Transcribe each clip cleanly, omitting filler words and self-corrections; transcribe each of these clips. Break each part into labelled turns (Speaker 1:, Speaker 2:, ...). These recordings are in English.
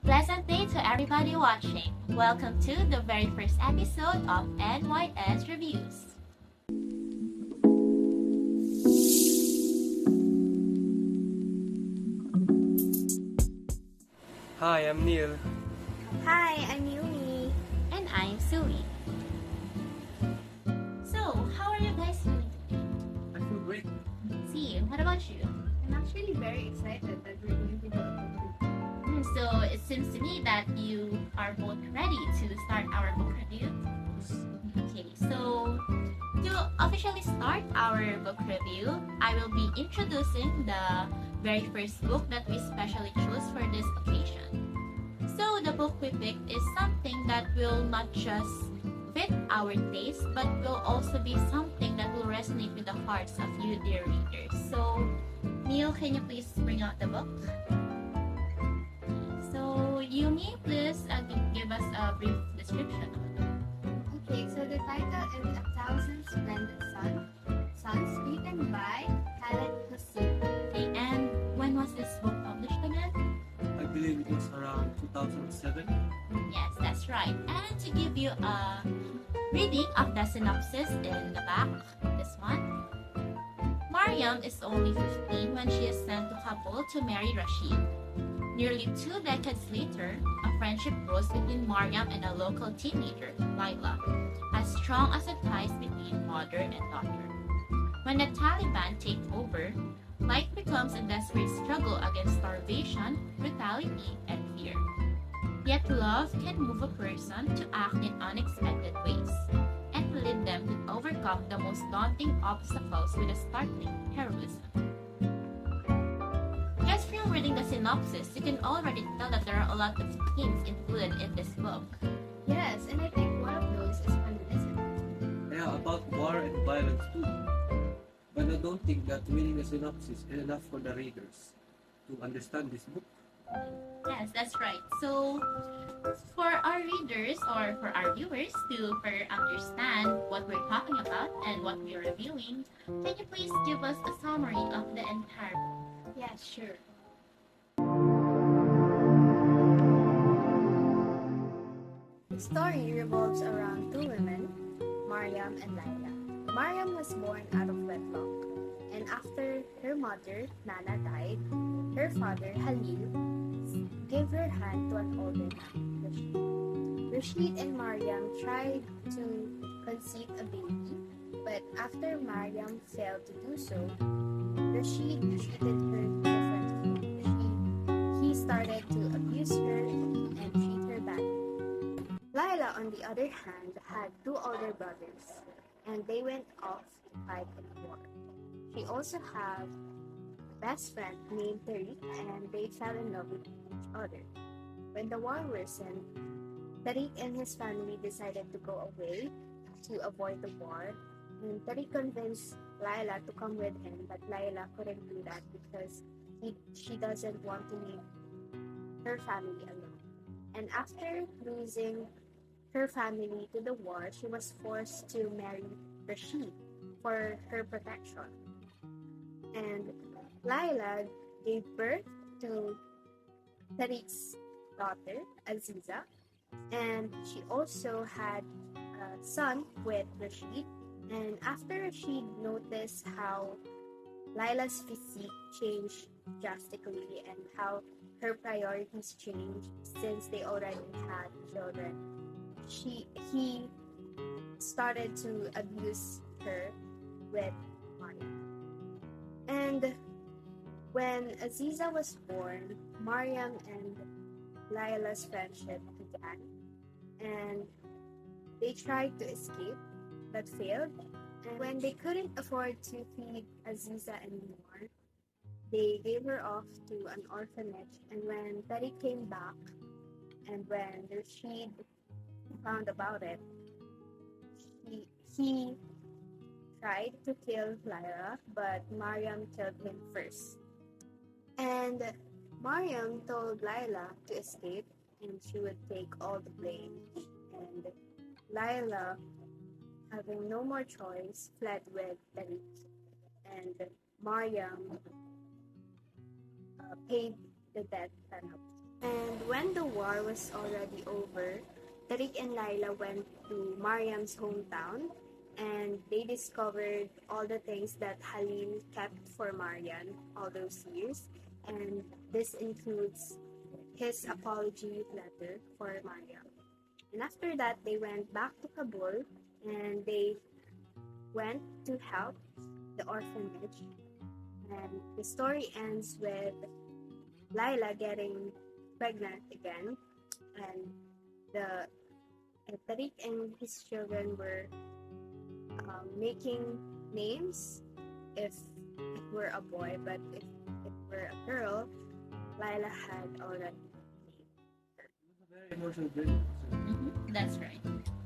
Speaker 1: Pleasant day to everybody watching. Welcome to the very first episode of NYS Reviews.
Speaker 2: Hi, I'm Neil.
Speaker 3: Hi, I'm Yumi.
Speaker 1: And I'm Sui. So, how are you guys doing today?
Speaker 2: I feel great.
Speaker 1: See, what about you?
Speaker 3: I'm actually very excited that we're going to do a book review.
Speaker 1: So, it seems to me that you are both ready to start our book review. Okay, so to officially start our book review, I will be introducing the very first book that we specially chose for this occasion. So the book we picked is something that will not just fit our taste, but will also be something that will resonate with the hearts of you, dear readers. So, Neil, can you please bring out the book? So, Yumi, please give us a brief description of the book.
Speaker 3: Okay, so the title is A Thousand Splendid Suns, written by Khaled Hossein.
Speaker 1: Okay, and when was this book published again?
Speaker 2: I believe it was around 2007.
Speaker 1: Yes, that's right. And to give you a reading of the synopsis in the back, this one. Mariam is only 15 when she is sent to Kabul to marry Rashid. Nearly 2 decades later, a friendship grows between Mariam and a local teenager, Laila, as strong as the ties between mother and daughter. When the Taliban take over, life becomes a desperate struggle against starvation, brutality, and fear. Yet love can move a person to act in unexpected ways and lead them to overcome the most daunting obstacles with a startling heroism. Just from reading the synopsis, you can already tell that there are a lot of themes included in this book.
Speaker 3: Yes, and I think one of those is feminism.
Speaker 2: Yeah, about war and violence too. But I don't think that reading the synopsis is enough for the readers to understand this book.
Speaker 1: Yes, that's right. So, for our readers or for our viewers to better understand what we're talking about and what we're reviewing, can you please give us a summary of the entire book?
Speaker 3: Yes, sure. The story revolves around 2 women, Mariam and Laila. Mariam was born out of wedlock, and after her mother, Nana, died, her father, Halil, gave her hand to an older man, Rashid. Rashid and Mariam tried to conceive a baby, but after Mariam failed to do so, Rashid treated her differently. He started to abuse her and treat her badly. Laila, on the other hand, had 2 older brothers, and they went off to fight in a war. She also had a best friend named Tariq, and they fell in love with each other. When the war worsened, Tariq and his family decided to go away to avoid the war, and Tariq convinced Laila to come with him, but Laila couldn't do that because she doesn't want to leave her family alone. And after losing her family to the war, she was forced to marry Rashid for her protection. And Laila gave birth to Tariq's daughter, Aziza, and she also had a son with Rashid. And after Rashid noticed how Laila's physique changed drastically and how her priorities changed since they already had children, he started to abuse her with money. And when Aziza was born, Mariam and Laila's friendship began, and they tried to escape but failed. And when they couldn't afford to feed Aziza anymore, they gave her off to an orphanage. And when Tariq came back, and when Rashid found about it, he tried to kill Laila, but Mariam killed him first. And Mariam told Laila to escape, and she would take all the blame. And Laila, having no more choice, fled with Tariq. And Mariam paid the death penalty. And when the war was already over, Tariq and Laila went to Mariam's hometown and they discovered all the things that Halil kept for Mariam all those years. And this includes his apology letter for Mariam. And after that, they went back to Kabul and they went to help the orphanage. And the story ends with Laila getting pregnant again, and Tariq and his children were making names if it were a boy, but if it were a girl, Laila had already named her.
Speaker 2: It was a very emotional journey.
Speaker 1: That's right.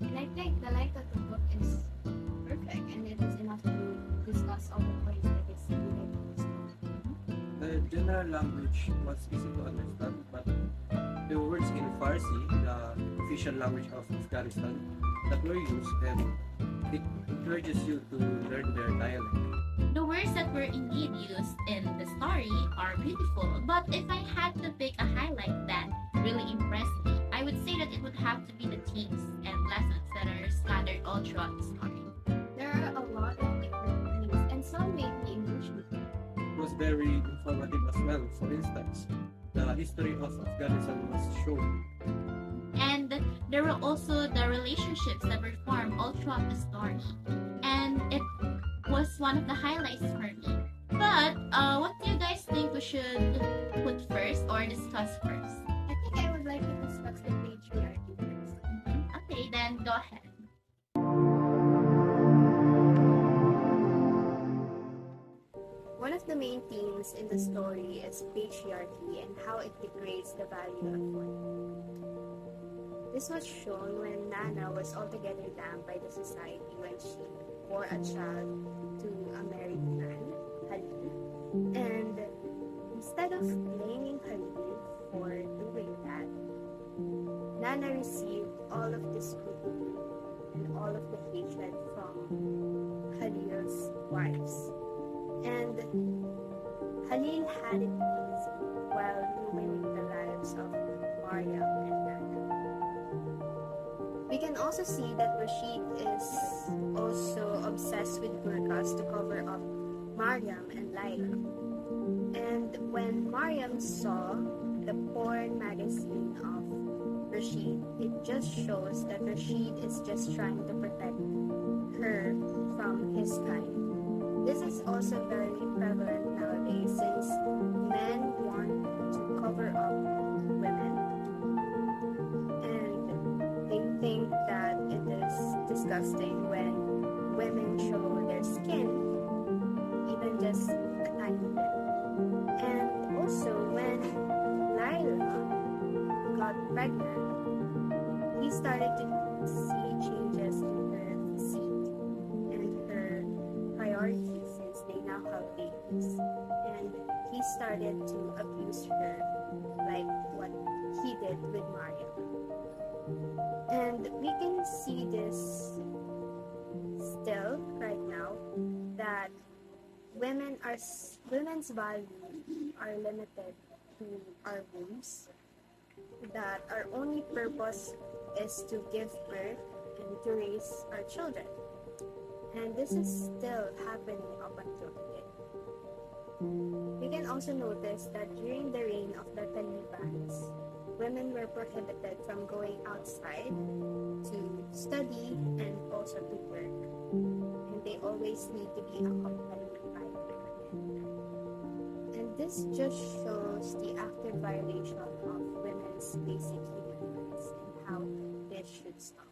Speaker 3: And I think the length of the book is perfect, and it is enough to discuss all the points that is needed in the story.
Speaker 2: The general language was easy to understand, but the words in Farsi, the official language of Afghanistan, that were used, and it encourages you to learn their dialect.
Speaker 1: The words that were indeed used in the story are beautiful, but if I had to pick a highlight that really impressed me, I would say that it would have to be the themes and lessons that are scattered all throughout the story.
Speaker 3: There are a lot of different themes, and some made me emotional.
Speaker 2: It was very informative as well. For instance, the history of Afghanistan was shown.
Speaker 1: And there were also the relationships that were formed all throughout the story. And it was one of the highlights for me. But what do you guys think we should put first or discuss first?
Speaker 3: I think I would like to discuss the patriarchy first.
Speaker 1: Okay, then go ahead.
Speaker 3: One of the main themes in the story is patriarchy and how it degrades the value of women. This was shown when Nana was altogether damned by the society when she bore a child to a married man, Halil. And instead of blaming Halil for doing that, Nana received all of the scrutiny and all of the hatred from Halil's wives. And Halil had it easy while ruining the lives of Mariam and Nana. We can also see that Rashid is also obsessed with burqas to cover up Mariam and Laila. And when Mariam saw the porn magazine of Rashid, it just shows that Rashid is just trying to protect her from his kind. This is also very prevalent nowadays since men want to cover up women and they think that it is disgusting when women show their skin, even just a tiny bit. And also when Laila got pregnant, he started to see changes in her physique and her priorities since they now have babies. And he started to abuse her like what he did with Mariam. And we can see this still right now that women's value are limited to our wombs, that our only purpose is to give birth and to raise our children. And this is still happening up until today. We can also notice that during the reign of the Talibans, women were prohibited from going outside to study and also to work. And they always need to be accompanied by their men. And this just shows the active violation of women's basic human rights and how this should stop.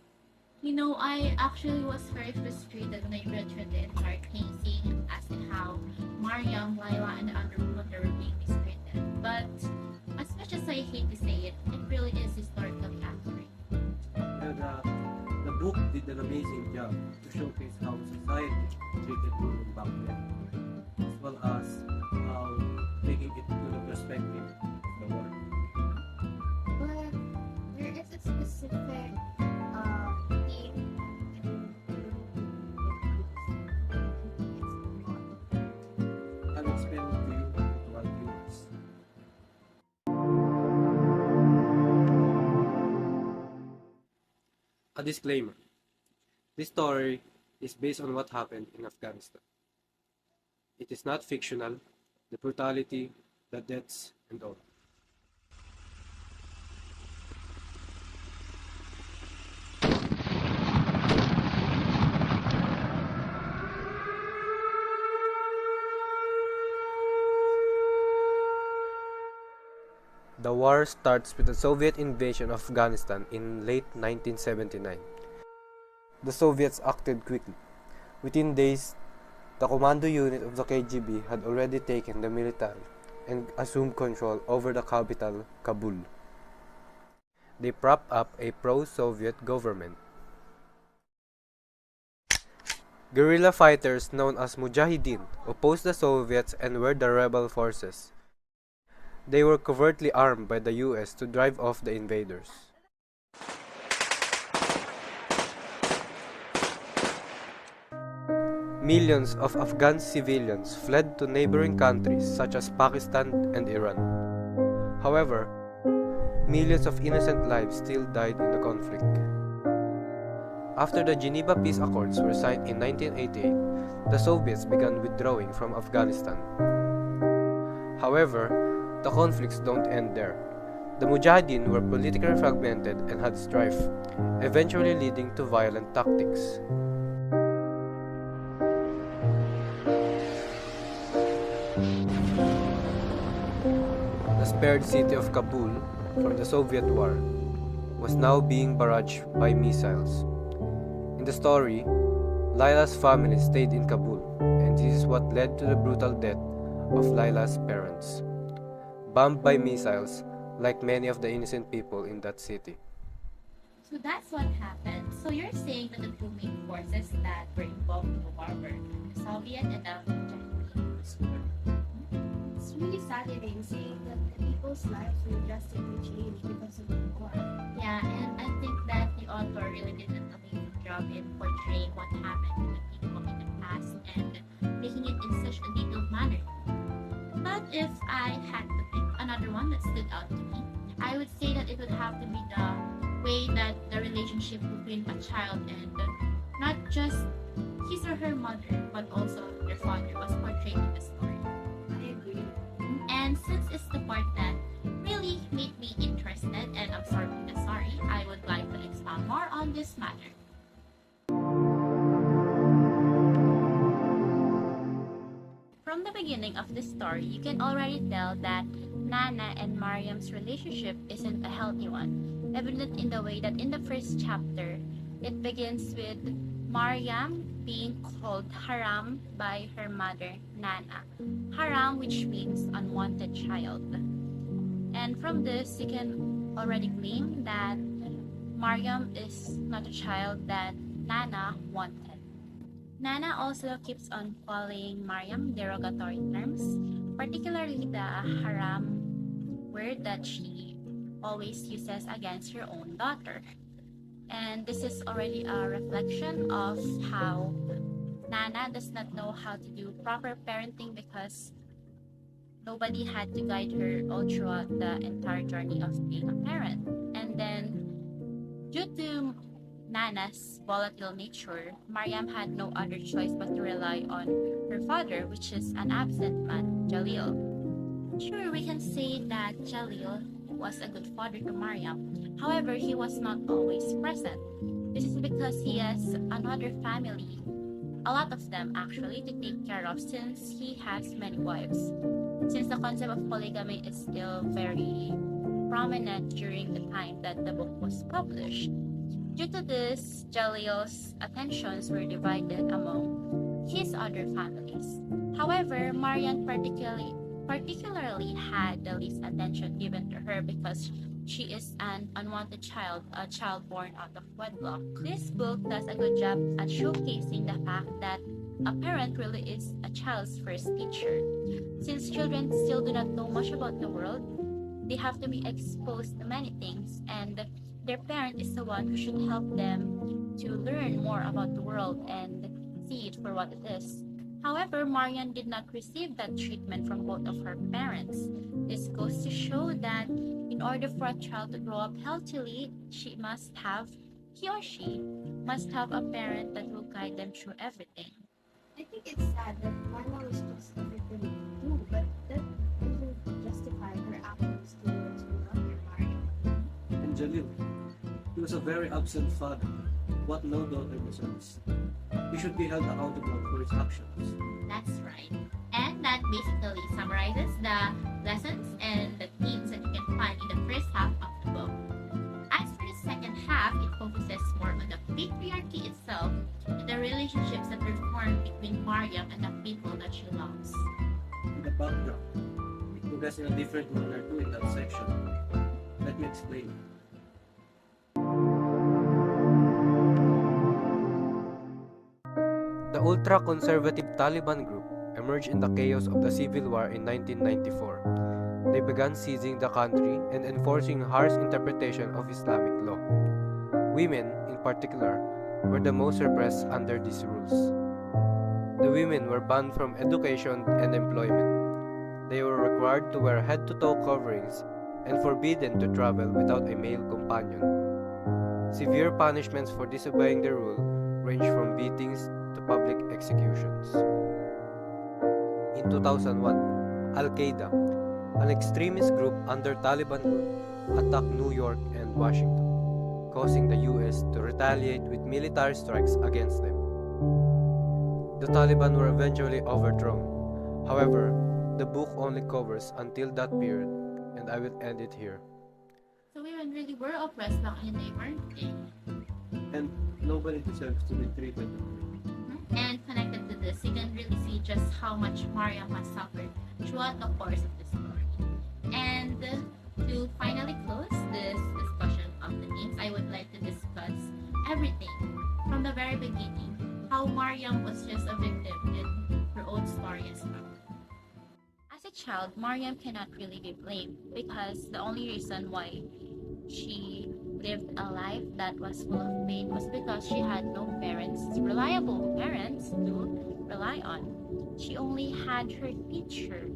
Speaker 1: You know, I actually was very frustrated when I read through the entire thing, seeing as to how Mariam, Laila, and the other women were being mistreated. But as much as I hate to say it, it really is historically accurate.
Speaker 2: The book did an amazing job to showcase how society treated women back then, as well as how taking it to the perspective of the world.
Speaker 3: But there is a specific theme
Speaker 2: I'll explain it to you in 12 minutes. A disclaimer. This story is based on what happened in Afghanistan. It is not fictional, the brutality, the deaths, and all. The war starts with the Soviet invasion of Afghanistan in late 1979. The Soviets acted quickly. Within days, the commando unit of the KGB had already taken the military and assumed control over the capital, Kabul. They propped up a pro-Soviet government. Guerrilla fighters known as Mujahideen opposed the Soviets and were the rebel forces. They were covertly armed by the US to drive off the invaders. Millions of Afghan civilians fled to neighboring countries such as Pakistan and Iran. However, millions of innocent lives still died in the conflict. After the Geneva Peace Accords were signed in 1988, the Soviets began withdrawing from Afghanistan. However, the conflicts don't end there. The Mujahideen were politically fragmented and had strife, eventually leading to violent tactics. The spared city of Kabul from the Soviet war was now being barraged by missiles. In the story, Layla's family stayed in Kabul, and this is what led to the brutal death of Layla's parents, bombed by missiles like many of the innocent people in that city.
Speaker 1: So that's what happened. So you're saying that the two main forces that were involved in the war were the Soviet and the Mujahideen.
Speaker 3: It's really saddening saying that the people's lives will drastically change because of the war.
Speaker 1: Yeah, and I think that the author really did an amazing job in portraying what happened to the people in the past and making it in such a detailed manner. But if I had to pick another one that stood out to me, I would say that it would have to be the way that the relationship between a child and not just his or her mother, but also their father was portrayed in the story.
Speaker 3: I agree.
Speaker 1: And since it's the part that really made me interested and absorbed in the story, I would like to expound more on this matter. From the beginning of the story, you can already tell that Nana and Mariam's relationship isn't a healthy one, evident in the way that in the first chapter, it begins with Mariam being called Haram by her mother, Nana. Haram, which means unwanted child. And from this, you can already glean that Mariam is not a child that Nana wanted. Nana also keeps on calling Mariam derogatory terms, particularly the haram word that she always uses against her own daughter. And this is already a reflection of how Nana does not know how to do proper parenting because nobody had to guide her all throughout the entire journey of being a parent. And then, due to Nana's volatile nature, Mariam had no other choice but to rely on her father, which is an absent man, Jalil. Sure, we can say that Jalil was a good father to Mariam. However, he was not always present. This is because he has another family, a lot of them actually, to take care of since he has many wives. Since the concept of polygamy is still very prominent during the time that the book was published. Due to this, Jalil's attentions were divided among his other families. However, Mariam particularly had the least attention given to her because she is an unwanted child, a child born out of wedlock. This book does a good job at showcasing the fact that a parent really is a child's first teacher. Since children still do not know much about the world, they have to be exposed to many things, and their parent is the one who should help them to learn more about the world and see it for what it is. However, Marian did not receive that treatment from both of her parents. This goes to show that in order for a child to grow up healthily, she must have He or she must have a parent that will guide them through everything.
Speaker 3: I think it's sad that Marla was just a victim too, but that doesn't justify her actions towards her daughter Maria.
Speaker 2: And Jalil, he was a very absent father. What no daughter deserves. He should be held accountable for his actions.
Speaker 1: That's right. And that basically summarizes the lessons and the themes that you can find in the first half of the book. As for the second half, it focuses more on the patriarchy itself and the relationships that were formed between Mariam and the people that she loves.
Speaker 2: In the background, it progresses in a different manner too in that section. Let me explain.
Speaker 4: The ultra-conservative Taliban group emerged in the chaos of the civil war in 1994. They began seizing the country and enforcing harsh interpretation of Islamic law. Women, in particular, were the most repressed under these rules. The women were banned from education and employment. They were required to wear head-to-toe coverings and forbidden to travel without a male companion. Severe punishments for disobeying the rule ranged from beatings to public executions. In 2001, Al-Qaeda, an extremist group under Taliban rule, attacked New York and Washington, causing the US to retaliate with military strikes against them. The Taliban were eventually overthrown. However, the book only covers until that period, and I will end it here.
Speaker 1: So women really were oppressed back in the day, weren't they?
Speaker 2: And nobody deserves to be treated.
Speaker 1: And connected to this, you can really see just how much Mariam has suffered throughout the course of the story. And to finally close this discussion of the themes, I would like to discuss everything from the very beginning, how Mariam was just a victim in her own story as well. As a child, Mariam cannot really be blamed because the only reason why she lived a life that was full of pain was because she had no parents, reliable parents to rely on. She only had her teacher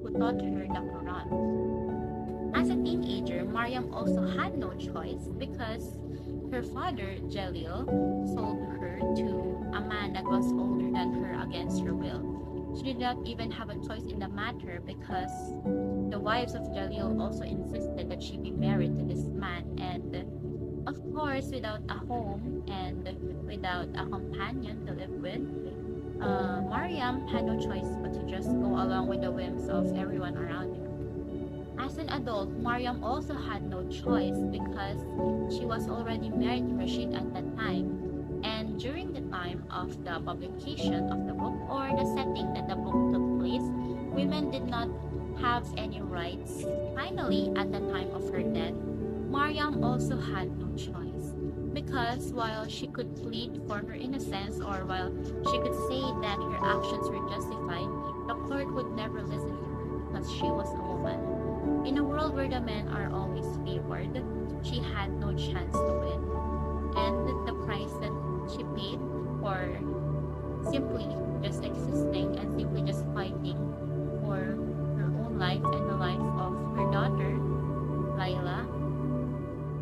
Speaker 1: who taught her the Quran. As a teenager, Mariam also had no choice because her father, Jalil, sold her to a man that was older than her against her will. She did not even have a choice in the matter because the wives of Jalil also insisted that she be married to this man, and of course, without a home and without a companion to live with, Mariam had no choice but to just go along with the whims of everyone around her. As an adult, Mariam also had no choice because she was already married to Rashid at that time. And during the time of the publication of the book, or the setting that the book took place, women did not have any rights. Finally, at the time of her death, Mariam also had no choice because while she could plead for her innocence, or while she could say that her actions were justified, the court would never listen to her because she was a woman. In a world where the men are always favored, she had no chance to win. And the price that she paid for simply just existing and simply just fighting for her own life and the life of her daughter, Layla,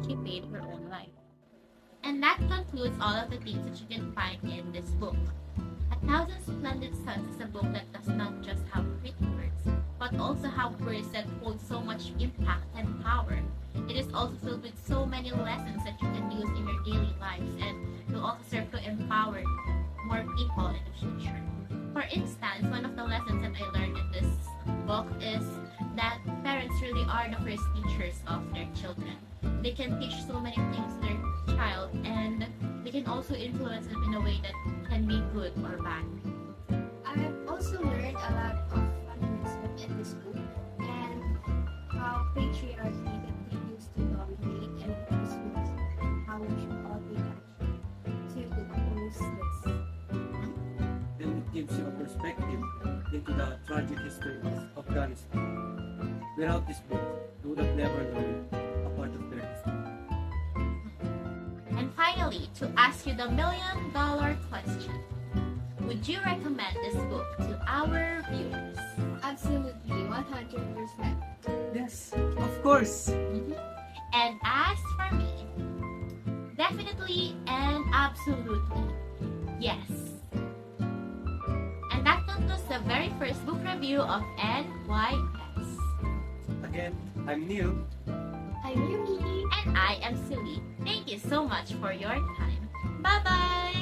Speaker 1: she paid her own life. And that concludes all of the things that you can find in this book. A Thousand Splendid Suns is a book that does not just have pretty words, but also have words that hold so much impact and power. It is also filled with so many lessons that you can use in your daily lives, and will also serve to empower more people in the future. For instance, one of the lessons that I learned in this book is that parents really are the first teachers of their children. They can teach so many things to their child, and they can also influence them in a way that can be good or bad.
Speaker 3: I've also learned a lot of feminism in this book and how patriarchy continues to dominate and impose rules and how we should all take action to oppose this.
Speaker 2: Then it gives you a perspective into the tragic history of Afghanistan. Without this book, you would have never known a part of their history.
Speaker 1: And finally, to ask you the million-dollar question, would you recommend this book to our viewers?
Speaker 3: Absolutely, 100%.
Speaker 2: Yes, of course.
Speaker 1: And as for me, definitely Absolutely. Yes. And that concludes the very first book review of NYS.
Speaker 2: Again, I'm Neil.
Speaker 3: I'm Yumi.
Speaker 1: And I am Silly. Thank you so much for your time. Bye-bye!